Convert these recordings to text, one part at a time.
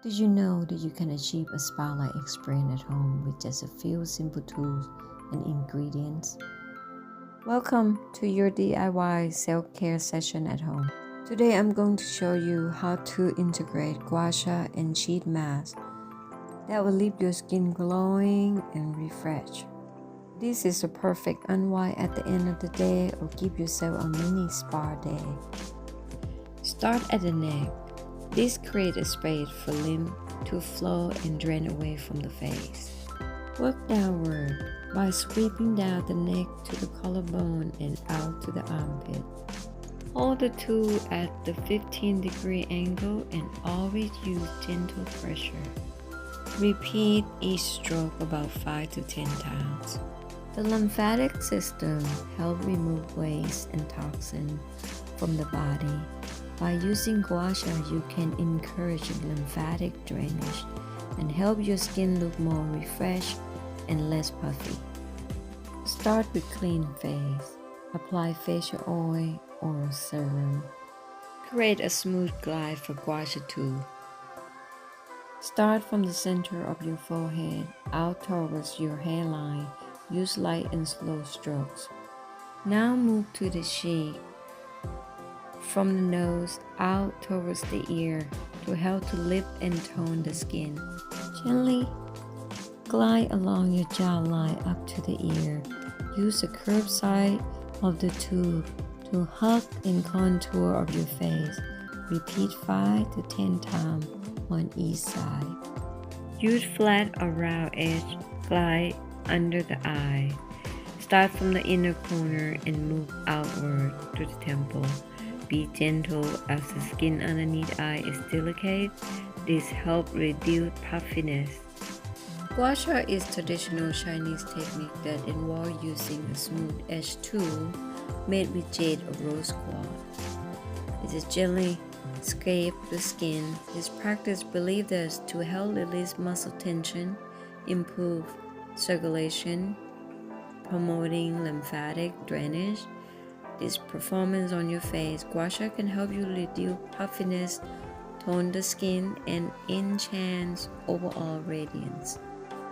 Did you know that you can achieve a spa-like experience at home with just a few simple tools and ingredients? Welcome to your DIY self-care session at home. Today I'm going to show you how to integrate gua sha and sheet mask that will leave your skin glowing and refreshed. This is a perfect unwind at the end of the day or give yourself a mini spa day. Start at the neck. This creates a space for lymph to flow and drain away from the face. Work downward by sweeping down the neck to the collarbone and out to the armpit. Hold the tool at the 15-degree angle and always use gentle pressure. Repeat each stroke about 5 to 10 times. The lymphatic system helps remove waste and toxins from the body. By using gua sha, you can encourage lymphatic drainage and help your skin look more refreshed and less puffy. Start with clean face. Apply facial oil or serum. Create a smooth glide for Gua Sha Tool. Start from the center of your forehead out towards your hairline. Use light and slow strokes. Now move to the cheek. From the nose out towards the ear to help to lift and tone the skin. Gently glide along your jawline up to the ear. Use the curved side of the tool to hug and contour of your face. Repeat 5 to 10 times on each side. Use flat or round edge glide under the eye. Start from the inner corner and move outward to the temple. Be gentle as the skin underneath the eye is delicate. This helps reduce puffiness. Gua sha is traditional Chinese technique that involves using a smooth edge tool made with jade or rose quartz. It is gently scrape the skin. This practice believed us to help release muscle tension, improve circulation, promoting lymphatic drainage. This performance on your face, gua sha can help you reduce puffiness, tone the skin, and enhance overall radiance.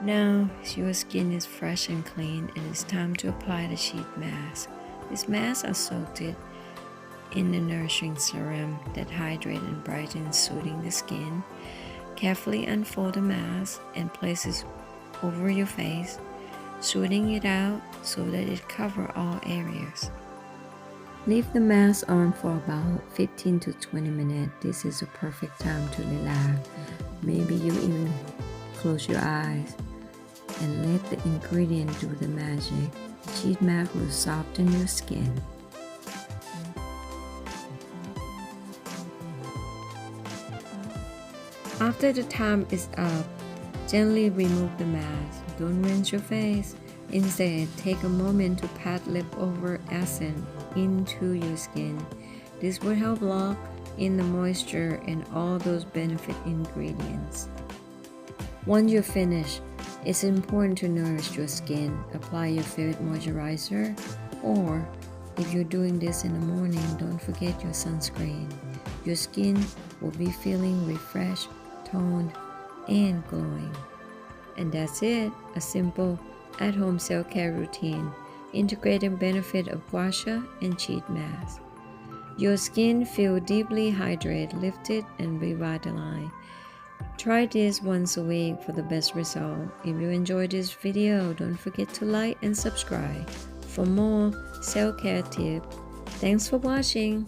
Now your skin is fresh and clean, and it's time to apply the sheet mask. These masks are soaked in the nourishing serum that hydrates and brightens, soothing the skin. Carefully unfold the mask and place it over your face, smoothing it out so that it covers all areas. Leave the mask on for about 15 to 20 minutes. This is a perfect time to relax. Maybe you even close your eyes and let the ingredient do the magic. Sheet mask will soften your skin. After the time is up, gently remove the mask. Don't rinse your face. Instead, take a moment to pat leftover essence into your skin. This will help lock in the moisture and all those benefit ingredients. Once you're finished, it's important to nourish your skin. Apply your favorite moisturizer, or if you're doing this in the morning, don't forget your sunscreen. Your skin will be feeling refreshed, toned, and glowing. And that's it, a simple at-home self-care routine, integrating benefit of gua sha and sheet mask. Your skin feels deeply hydrated, lifted, and revitalized. Try this once a week for the best result. If you enjoyed this video, don't forget to like and subscribe for more self-care tips. Thanks for watching.